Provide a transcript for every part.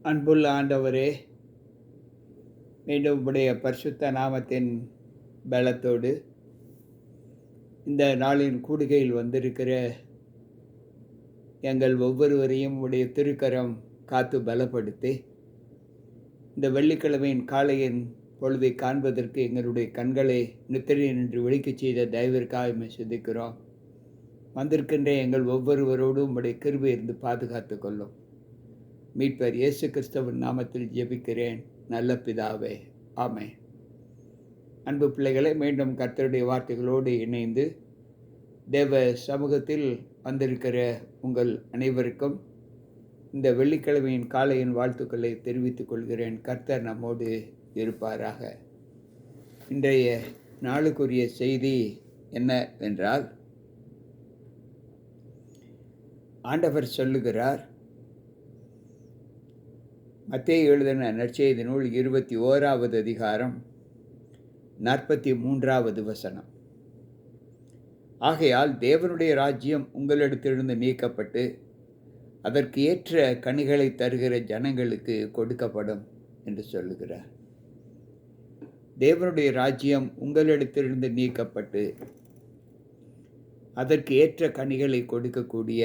அன்புள்ள ஆண்டவரே, மீண்டும் உம்முடைய பரிசுத்த நாமத்தின் பலத்தோடு இந்த நாளின் கூடுகையில் வந்திருக்கிற எங்கள் ஒவ்வொருவரையும் உம்முடைய திருக்கரம் காத்து பலப்படுத்தி, இந்த வெள்ளிக்கிழமையின் காலையின் பொழுதை காண்பதற்கு எங்களுடைய கண்களை நித்திரை நின்று விழிக்கச் செய்த தயவிற்காக உம்மை துதிக்கிறோம். வந்திருக்கின்ற எங்கள் ஒவ்வொருவரோடும் உம்முடைய கிருபை இருந்து பாதுகாத்து கொள்ளும். மீட்பர் இயேசு கிறிஸ்துவின் நாமத்தில் ஜெபிக்கிறேன் நல்ல பிதாவே, ஆமென். அன்பு பிள்ளைகளை, மீண்டும் கர்த்தருடைய வார்த்தைகளோடு இணைந்து தேவ சமூகத்தில் வந்திருக்கிற உங்கள் அனைவருக்கும் இந்த வெள்ளிக்கிழமையின் காலையின் வாழ்த்துக்களை தெரிவித்துக் கொள்கிறேன். கர்த்தர் நம்மோடு இருப்பாராக. இன்றைய நாளுக்குரிய செய்தி என்னவென்றால், ஆண்டவர் சொல்லுகிறார், மத்தேயு எழுதின நற்செய்தி நூல் 21வது அதிகாரம் 43வது வசனம். ஆகையால் தேவனுடைய ராஜ்யம் உங்களிடத்திலிருந்து நீக்கப்பட்டு அதற்கு ஏற்ற கனிகளை தருகிற ஜனங்களுக்கு கொடுக்கப்படும் என்று சொல்லுகிறார். தேவனுடைய ராஜ்யம் உங்களிடத்திலிருந்து நீக்கப்பட்டு அதற்கு ஏற்ற கனிகளை கொடுக்கக்கூடிய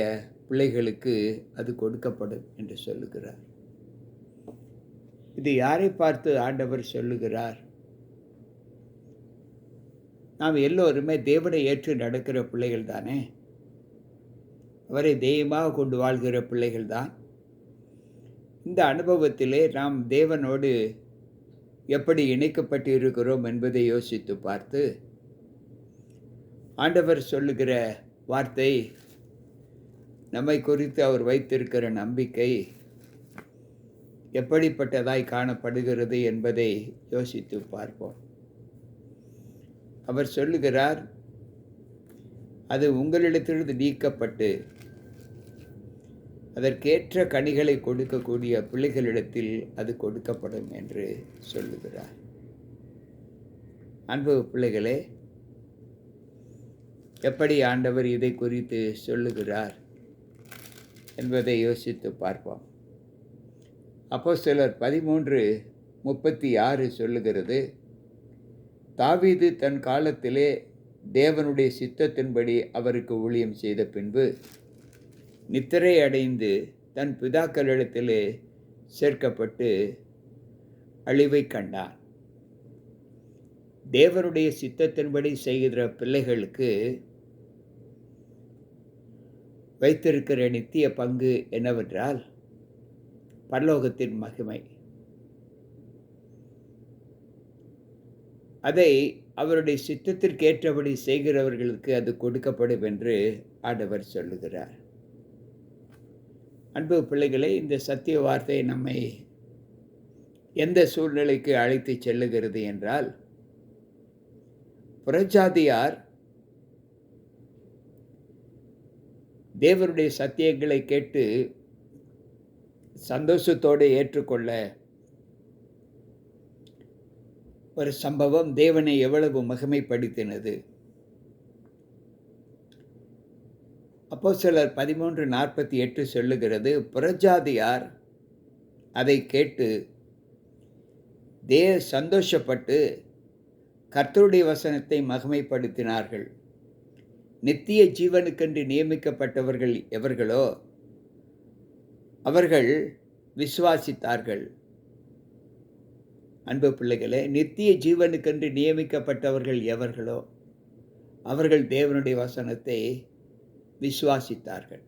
பிள்ளைகளுக்கு அது கொடுக்கப்படும் என்று சொல்லுகிறார். இது யாரை பார்த்து ஆண்டவர் சொல்லுகிறார்? நாம் எல்லோருமே தேவனை ஏற்று நடக்கிற பிள்ளைகள் தானே. அவரை தெய்வமாக கொண்டு வாழ்கிற பிள்ளைகள் தான். இந்த அனுபவத்திலே நாம் தேவனோடு எப்படி இணைக்கப்பட்டு இருக்கிறோம் என்பதை யோசித்து பார்த்து, ஆண்டவர் சொல்லுகிற வார்த்தை, நம்மை குறித்து அவர் வைத்திருக்கிற நம்பிக்கை எப்படிப்பட்டதாய் காணப்படுகிறது என்பதை யோசித்து பார்ப்போம். அவர் சொல்லுகிறார், அது உங்களிடத்திலிருந்து நீக்கப்பட்டு அதற்கேற்ற கனிகளை கொடுக்கக்கூடிய பிள்ளைகளிடத்தில் அது கொடுக்கப்படும் என்று சொல்லுகிறார். அன்பு பிள்ளைகளே, எப்படி ஆண்டவர் இதை குறித்து சொல்லுகிறார் என்பதை யோசித்து பார்ப்போம். அப்போஸ்தலர் 13:36 சொல்லுகிறது, தாவீது தன் காலத்திலே தேவனுடைய சித்தத்தின்படி அவருக்கு ஊழியம் செய்த பின்பு நித்திரை அடைந்து தன் பிதாக்களிடத்திலே சேர்க்கப்பட்டு அழிவை கண்டான். தேவனுடைய சித்தத்தின்படி செய்கிற பிள்ளைகளுக்கு வைத்திருக்கிற நித்திய பங்கு என்னவென்றால் பரலோகத்தின் மகிமை. அதை அவருடைய சித்தத்திற்கேற்றபடி செய்கிறவர்களுக்கு அது கொடுக்கப்படும் என்று ஆண்டவர் சொல்லுகிறார். அன்பு பிள்ளைகளே, இந்த சத்திய வார்த்தை நம்மை எந்த சூழ்நிலைக்கு அழைத்து செல்லுகிறது என்றால், புறஜாதியார் தேவனுடைய சத்தியங்களை கேட்டு சந்தோஷத்தோடு ஏற்றுக்கொள்ள ஒரு சம்பவம் தேவனை எவ்வளவு மகிமைப்படுத்தினது. அப்போஸ்தலர் 13:48 சொல்லுகிறது, புறஜாதியார் அதை கேட்டு சந்தோஷப்பட்டு கர்த்தருடைய வசனத்தை மகிமைப்படுத்தினார்கள். நித்திய ஜீவனுக்கென்று நியமிக்கப்பட்டவர்கள் எவர்களோ அவர்கள் விசுவாசித்தார்கள். அன்பு பிள்ளைகளே, நித்திய ஜீவனுக்கென்று நியமிக்கப்பட்டவர்கள் எவர்களோ அவர்கள் தேவனுடைய வசனத்தை விசுவாசித்தார்கள்.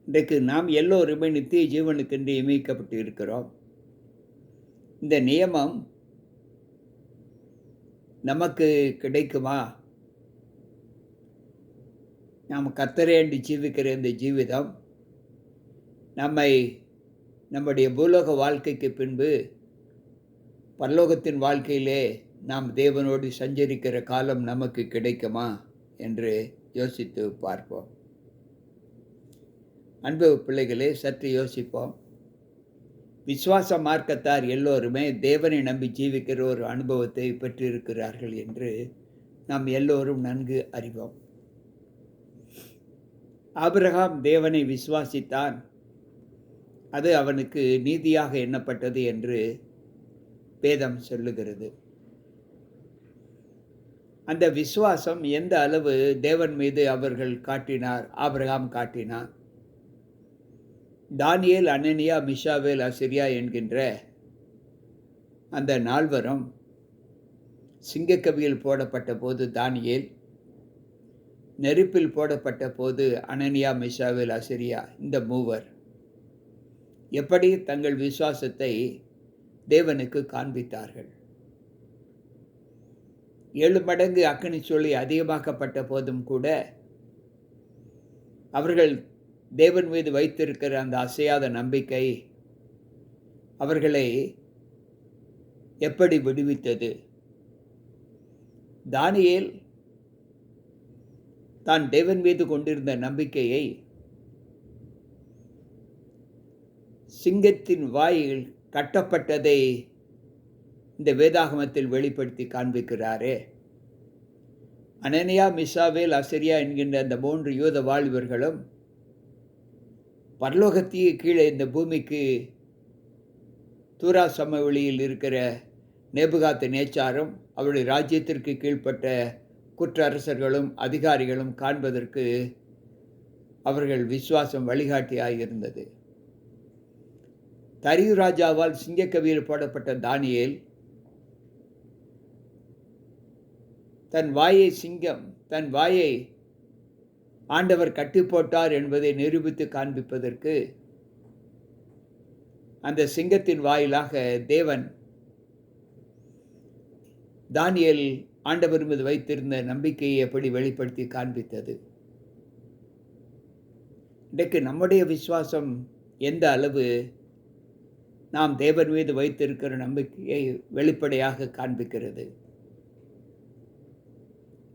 இன்றைக்கு நாம் எல்லோருமே நித்திய ஜீவனுக்கென்று நியமிக்கப்பட்டு இருக்கிறோம். இந்த நியமம் நமக்கு கிடைக்குமா? நாம் கர்த்தரை அண்டி ஜீவிக்கிற இந்த ஜீவிதம் நம்முடைய பூலோக வாழ்க்கைக்கு பின்பு பரலோகத்தின் வாழ்க்கையிலே நாம் தேவனோடு சஞ்சரிக்கிற காலம் நமக்கு கிடைக்குமா என்று யோசித்து பார்ப்போம். அன்பு பிள்ளைகளே, சற்று யோசிப்போம். விசுவாச மார்க்கத்தார் எல்லோருமே தேவனை நம்பி ஜீவிக்கிற ஒரு அனுபவத்தை பெற்றிருக்கிறார்கள் என்று நாம் எல்லோரும் நன்கு அறிவோம். ஆபிரகாம் தேவனை விசுவாசித்தான், அது அவனுக்கு நீதியாக எண்ணப்பட்டது என்று வேதம் சொல்லுகிறது. அந்த விசுவாசம் எந்த அளவு தேவன் மீது ஆபிரகாம் காட்டினார். தானியேல், அனனியா, மிஷாவேல், அசரியா என்கின்ற அந்த நால்வரும் சிங்கக்கவியில் போடப்பட்ட போது தானியேல், நெருப்பில் போடப்பட்ட போது அனனியா, மிஷாவேல், அசரியா, இந்த மூவர் எப்படி தங்கள் விசுவாசத்தை தேவனுக்கு காண்பித்தார்கள். 7 மடங்கு அக்கினி சூளை அதிகமாக்கப்பட்ட போதும் கூட அவர்கள் தேவன் மீது வைத்திருக்கிற அந்த அசையாத நம்பிக்கை அவர்களை எப்படி விடுவித்தது. தானியேல் தான் தேவன் மீது கொண்டிருந்த நம்பிக்கையை சிங்கத்தின் வாயில் கட்டப்பட்டதை இந்த வேதாகமத்தில் வெளிப்படுத்தி காண்பிக்கிறாரே. அனனியா, மிஷாவேல், அசரியா என்கின்ற அந்த 3 யூத வாலிபர்களும் பரலோகத்திற்கு கீழே இந்த பூமிக்கு தூரா சமவெளியில் இருக்கிற நேபுகாத் நேச்சாரும் அவருடைய ராஜ்யத்திற்கு கீழ்ப்பட்ட குற்ற அரசர்களும் அதிகாரிகளும் காண்பதற்கு அவர்கள் விசுவாசம் வழிகாட்டியாக இருந்தது. தரியு ராஜாவால் சிங்கக்கவியில் போடப்பட்ட தானியேல் தன் வாயை ஆண்டவர் கட்டி போட்டார் என்பதை நிரூபித்து காண்பிப்பதற்கு அந்த சிங்கத்தின் வாயிலாக தேவன் தானியேல் ஆண்டவர் மீது வைத்திருந்த நம்பிக்கையை எப்படி வெளிப்படுத்தி காண்பித்தது. இன்றைக்கு நம்முடைய விசுவாசம் எந்த அளவு நாம் தேவன் மீது வைத்திருக்கிற நம்பிக்கையை வெளிப்படையாக காண்பிக்கிறது.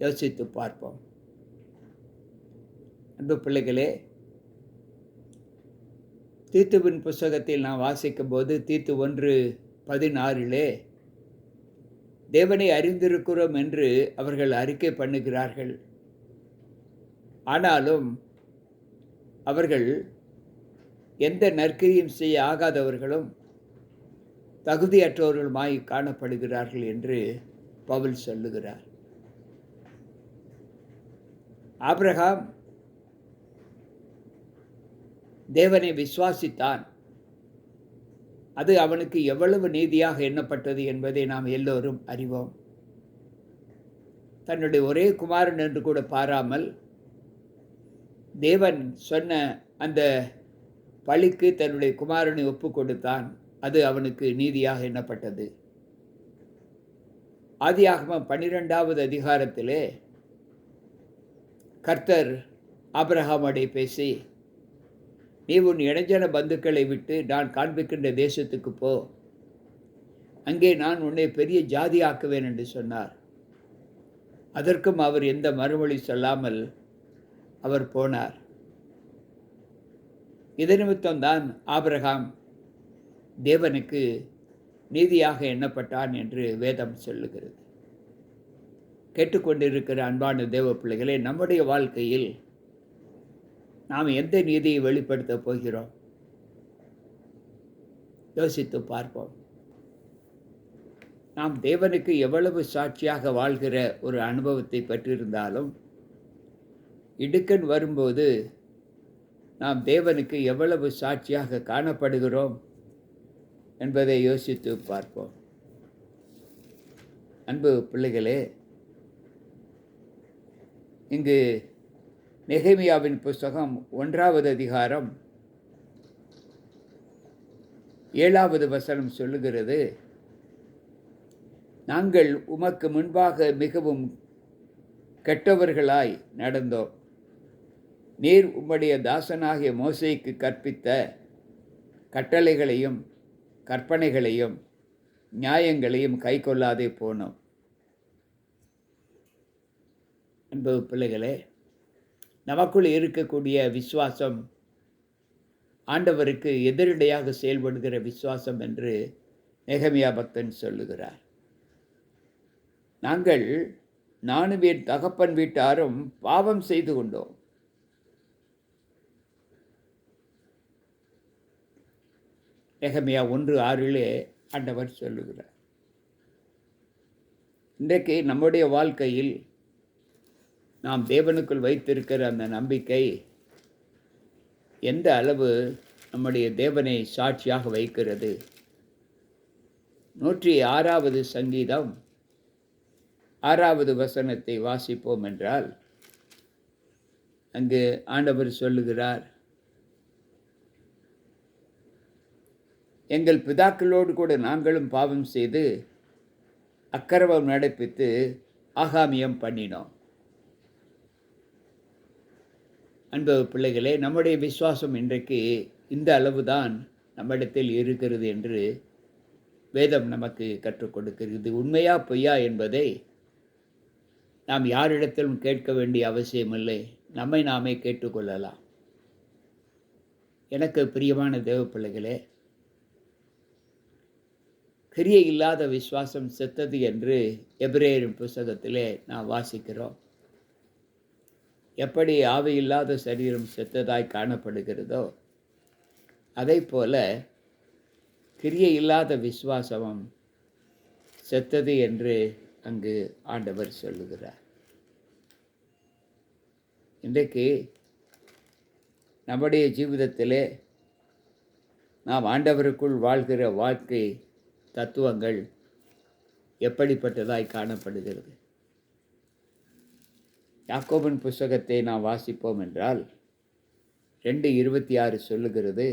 யோசித்து பார்ப்போம். அன்பு பிள்ளைகளே, தீத்துவின் புஸ்தகத்தில் நாம் வாசிக்கும் போது தீத்து 1:16 தேவனை அறிந்திருக்கிறோம் என்று அவர்கள் அறிக்கை பண்ணுகிறார்கள். ஆனாலும் அவர்கள் எந்த நற்கிரியும் செய்ய ஆகாதவர்களும் தகுதியற்றவர்களுமாய் காணப்படுகிறார்கள் என்று பவுல் சொல்லுகிறார். ஆபிரகாம் தேவனை விசுவாசித்தான். அது அவனுக்கு எவ்வளவு நீதியாக எண்ணப்பட்டது என்பதை நாம் எல்லோரும் அறிவோம். தன்னுடைய ஒரே குமாரன் என்று கூட பாராமல் தேவன் சொன்ன அந்த பழிக்கு தன்னுடைய குமாரனை ஒப்பு கொடுத்தான். அது அவனுக்கு நீதியாக எண்ணப்பட்டது. ஆதியாகமம் 12வது அதிகாரத்திலே கர்த்தர் ஆபிரகாமோடே பேசி, நீ உன் இடைஞ்சன பந்துக்களை விட்டு நான் காண்பிக்கின்ற தேசத்துக்கு போ, அங்கே நான் உன்னை பெரிய ஜாதி ஆக்குவேன் என்று சொன்னார். அதற்கும் அவர் எந்த மறுமொழி சொல்லாமல் அவர் போனார். இது நிமித்தம்தான் ஆபிரகாம் தேவனுக்கு நீதியாக எண்ணப்பட்டான் என்று வேதம் சொல்லுகிறது. கேட்டுக்கொண்டிருக்கிற அன்பான தேவ பிள்ளைகளே, நம்முடைய வாழ்க்கையில் நாம் எந்த நீதியை வெளிப்படுத்தப் போகிறோம்? யோசித்து பார்ப்போம். நாம் தேவனுக்கு எவ்வளவு சாட்சியாக வாழ்கிற ஒரு அனுபவத்தை பெற்றிருந்தாலும் இடுக்கண் வரும்போது நாம் தேவனுக்கு எவ்வளவு சாட்சியாக காணப்படுகிறோம் என்பதை யோசித்து பார்ப்போம். அன்பு பிள்ளைகளே, இங்கு நெகேமியாவின் புஸ்தகம் 1வது அதிகாரம் 7வது வசனம் சொல்லுகிறது, நாங்கள் உமக்கு முன்பாக மிகவும் கெட்டவர்களாய் நடந்தோம். நீர் உம்முடைய தாசனாகிய மோசேக்கு கற்பித்த கட்டளைகளையும் கற்பனைகளையும் நியாயங்களையும் கைக்கொள்ளாதே போனோம். அன்பு பிள்ளைகளே, நமக்குள் இருக்கக்கூடிய விசுவாசம் ஆண்டவருக்கு எதிரடையாக செயல்படுகிற விசுவாசம் என்று நெகேமியா பக்தன் சொல்லுகிறார். நானும் என் தகப்பன் வீட்டாரும் பாவம் செய்து கொண்டோம். நெகமியா 1:6 ஆண்டவர் சொல்லுகிறார். இன்றைக்கு நம்முடைய வாழ்க்கையில் நாம் தேவனுக்குள் வைத்திருக்கிற அந்த நம்பிக்கை எந்த அளவு நம்முடைய தேவனை சாட்சியாக வைக்கிறது? 106வது சங்கீதம் 6வது வசனத்தை வாசிப்போம் என்றால், அங்கு ஆண்டவர் சொல்லுகிறார், எங்கள் பிதாக்களோடு கூட நாங்களும் பாவம் செய்து அக்கிரமம் நடப்பித்து ஆகாமியம் பண்ணினோம். அன்பு பிள்ளைகளே, நம்முடைய விசுவாசம் இன்றைக்கு இந்த அளவுதான் நம்மிடத்தில் இருக்கிறது என்று வேதம் நமக்கு கற்றுக் கொடுக்கிறது. உண்மையா பொய்யா என்பதை நாம் யாரிடத்திலும் கேட்க வேண்டிய அவசியமில்லை. நம்மை நாமே கேட்டுக்கொள்ளலாம். எனக்கு பிரியமான தேவ பிள்ளைகளே, கிரியை இல்லாத விசுவாசம் செத்தது என்று எபிரேயரின் புத்தகத்திலே நாம் வாசிக்கிறோம். எப்படி ஆவியில்லாத சரீரம் செத்ததாய் காணப்படுகிறதோ, அதைப்போல கிரியை இல்லாத விசுவாசமும் செத்தது என்று அங்கு ஆண்டவர் சொல்லுகிறார். இன்றைக்கு நம்முடைய ஜீவிதத்திலே நாம் ஆண்டவருக்குள் வாழ்கிற வாழ்க்கை தத்துவங்கள் எப்படிப்பட்டதாய் காணப்படுகிறது? யாக்கோபின் புத்தகத்தை நாம் வாசிப்போம் என்றால் 2:26 சொல்லுகிறது,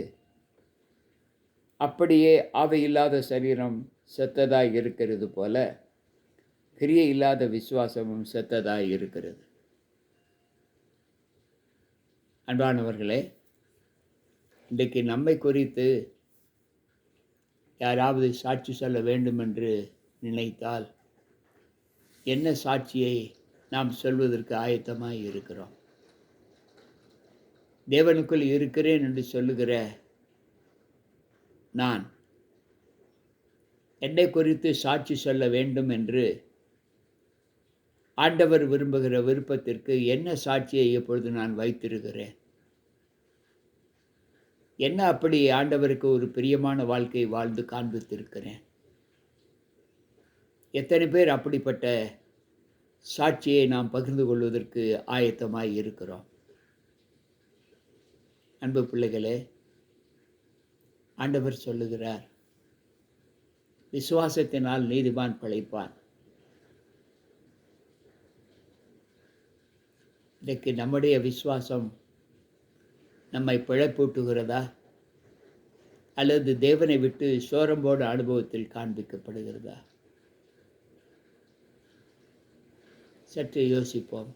அப்படியே ஆவியில்லாத சரீரம் செத்ததாய் இருக்கிறது போல கிரியை இல்லாத விசுவாசமும் செத்ததாய் இருக்கிறது. அன்பானவர்களே, இன்றைக்கு நம்மை குறித்து யாராவது சாட்சி சொல்ல வேண்டும் என்று நினைத்தால் என்ன சாட்சியை நாம் சொல்வதற்கு ஆயத்தமாய் இருக்கிறோம்? தேவனுக்குள் இருக்கிறேன் என்று சொல்லுகிற நான் என்னை குறித்து சாட்சி சொல்ல வேண்டும் என்று ஆண்டவர் விரும்புகிற விருப்பத்திற்கு என்ன சாட்சியை எப்பொழுது நான் வைத்திருக்கிறேன்? என்ன அப்படி ஆண்டவருக்கு ஒரு பிரியமான வாழ்க்கை வாழ்ந்து காண்பித்திருக்கிறேன்? எத்தனை பேர் அப்படிப்பட்ட சாட்சியை நாம் பகிர்ந்து கொள்வதற்கு ஆயத்தமாய் இருக்கிறோம்? அன்பு பிள்ளைகளே, ஆண்டவர் சொல்லுகிறார், விசுவாசத்தினால் நீதிமான் பிழைப்பான். இன்றைக்கு நம்முடைய விசுவாசம் நம்மை பிழைப்பூட்டுகிறதா, அல்லது தேவனை விட்டு சோரம்போட அனுபவத்தில் காண்பிக்கப்படுகிறதா? சற்று யோசிப்போம்.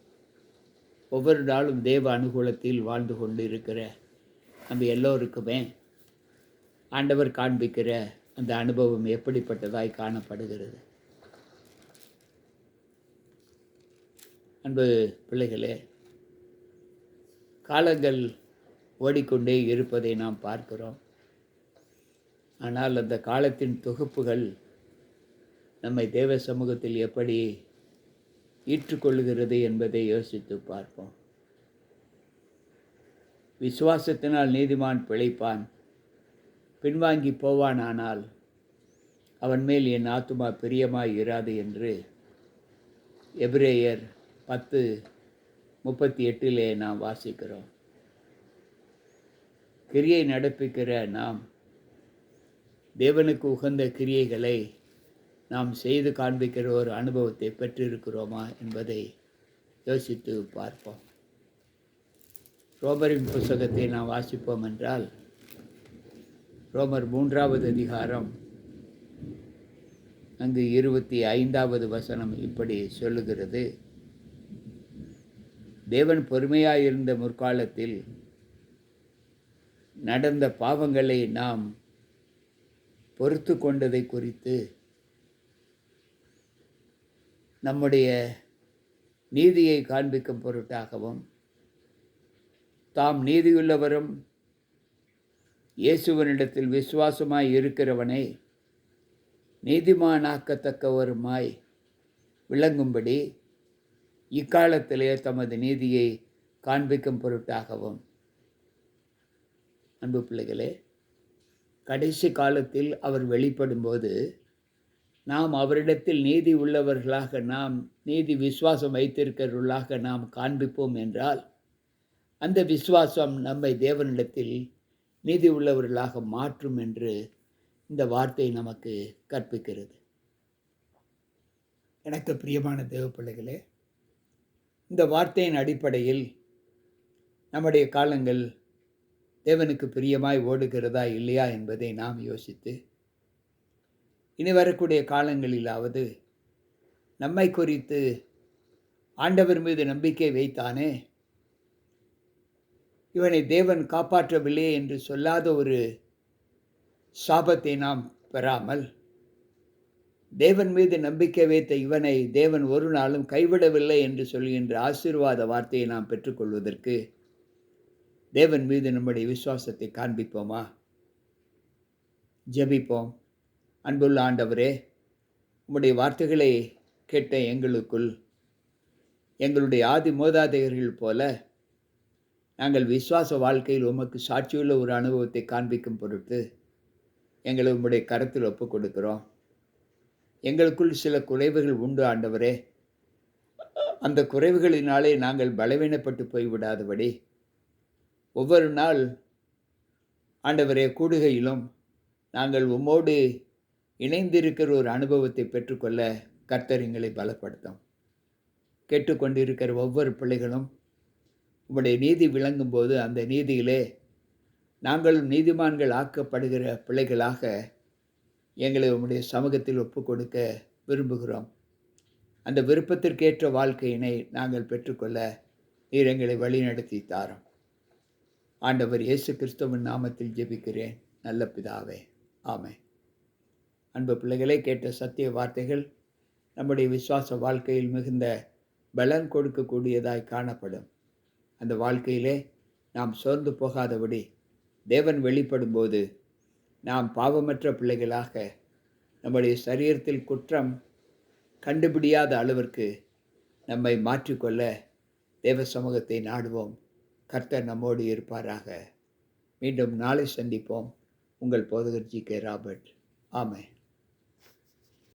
ஒவ்வொரு நாளும் தேவ அனுகூலத்தில் வாழ்ந்து கொண்டு இருக்கிற நம்ம எல்லோருக்குமே ஆண்டவர் காண்பிக்கிற அந்த அனுபவம் எப்படிப்பட்டதாய் காணப்படுகிறது? அன்பு பிள்ளைகளே, காலங்கள் ஓடிக்கொண்டே இருப்பதை நாம் பார்க்கிறோம். ஆனால் அந்த காலத்தின் தொகுப்புகள் நம்மை தேவ சமூகத்தில் எப்படி ஏற்றுக்கொள்கிறது என்பதை யோசித்து பார்ப்போம். விசுவாசத்தினால் நீதிமான் பிழைப்பான், பின்வாங்கி போவானானால் அவன் மேல் என் ஆத்துமா பிரியமாய் இராது என்று எபிரேயர் 10:38 நாம் வாசிக்கிறோம். கிரியை நடப்பிக்கிற நாம் தேவனுக்கு உகந்த கிரியைகளை நாம் செய்து காண்பிக்கிற ஒரு அனுபவத்தை பெற்றிருக்கிறோமா என்பதை யோசித்து பார்ப்போம். ரோமரின் புத்தகத்தை நாம் வாசிப்போம் என்றால், ரோமர் 3வது அதிகாரம் அங்கு 25வது வசனம் இப்படி சொல்லுகிறது, தேவன் பொறுமையாயிருந்த முற்காலத்தில் நடந்த பாவங்களை நாம் பொறுத்து கொண்டதை குறித்து நம்முடைய நீதியை காண்பிக்கும் பொருட்டாகவும், தாம் நீதியுள்ளவரும் இயேசுவனிடத்தில் விசுவாசமாய் இருக்கிறவனை நீதிமானாக்கத்தக்கவருமாய் விளங்கும்படி இக்காலத்திலே தமது நீதியை காண்பிக்கும் பொருட்டாகவும். அன்பு பிள்ளைகளே, கடைசி காலத்தில் அவர் வெளிப்படும்போது நாம் அவரிடத்தில் நீதி உள்ளவர்களாக, நாம் நீதி விசுவாசம் வைத்திருக்கிறவர்களாக நாம் காண்பிப்போம் என்றால், அந்த விசுவாசம் நம்மை தேவனிடத்தில் நீதி உள்ளவர்களாக மாற்றும் என்று இந்த வார்த்தை நமக்கு கற்பிக்கிறது. எனக்கு பிரியமான தேவ பிள்ளைகளே, இந்த வார்த்தையின் அடிப்படையில் நம்முடைய காலங்கள் தேவனுக்கு பிரியமாய் ஓடுகிறதா இல்லையா என்பதை நாம் யோசித்து, இனி வரக்கூடிய காலங்களிலாவது நம்மை குறித்து ஆண்டவர் மீது நம்பிக்கை வைத்தானே, இவனை தேவன் காப்பாற்றவில்லையே என்று சொல்லாத ஒரு சாபத்தை நாம் பெறாமல், தேவன் மீது நம்பிக்கை வைத்த இவனை தேவன் ஒரு நாளும் கைவிடவில்லை என்று சொல்கின்ற ஆசீர்வாத வார்த்தையை நாம் பெற்றுக்கொள்வதற்கு தேவன் மீது நம்முடைய விசுவாசத்தை காண்பிப்போமா? ஜெபிப்போம். அன்புள்ள ஆண்டவரே, உம்முடைய வார்த்தைகளை கேட்ட எங்களுக்குள் எங்களுடைய ஆதி மூதாதையர்கள் போல நாங்கள் விசுவாச வாழ்க்கையில் உமக்கு சாட்சியுள்ள ஒரு அனுபவத்தை காண்பிக்கும் பொருட்டு எங்களை உம்முடைய கரத்தில் ஒப்புக் கொடுக்கிறோம். எங்களுக்குள் சில குறைவுகள் உண்டு ஆண்டவரே. அந்த குறைவுகளினாலே நாங்கள் பலவீனப்பட்டு போய்விடாதபடி ஒவ்வொரு நாள் ஆண்டவரே கூடுகையிலும் நாங்கள் உம்மோடு இணைந்திருக்கிற ஒரு அனுபவத்தை பெற்றுக்கொள்ள கர்த்தர் எங்களை பலப்படுத்தும். கேட்டுக்கொண்டிருக்கிற ஒவ்வொரு பிள்ளைகளும் உம்முடைய நீதி விளங்கும் போது அந்த நீதியிலே நாங்களும் நீதிமான்கள் ஆக்கப்படுகிற பிள்ளைகளாக எங்களை உம்முடைய சமூகத்தில் ஒப்புக் கொடுக்க விரும்புகிறோம். அந்த விருப்பத்திற்கேற்ற வாழ்க்கையினை நாங்கள் பெற்றுக்கொள்ள நீர் எங்களை வழிநடத்தி தாரும். ஆண்டவர் இயேசு கிறிஸ்துவின் நாமத்தில் ஜெபிக்கிறேன் நல்ல பிதாவே, ஆமென். அன்பு பிள்ளைகளே, கேட்ட சத்திய வார்த்தைகள் நம்முடைய விசுவாச வாழ்க்கையில் மிகுந்த பலன் கொடுக்கக்கூடியதாய் காணப்படும். அந்த வாழ்க்கையிலே நாம் சோர்ந்து போகாதபடி தேவன் வெளிப்படும்போது நாம் பாவமற்ற பிள்ளைகளாக நம்முடைய சரீரத்தில் குற்றம் கண்டுபிடியாத அளவிற்கு நம்மை மாற்றிக்கொள்ள தேவ சமூகத்தை நாடுவோம். கர்த்தர் நம்மோடு இருப்பாராக. மீண்டும் நாளை சந்திப்போம். உங்கள் போதகர் ஜி.கே. ராபர்ட். ஆமென்.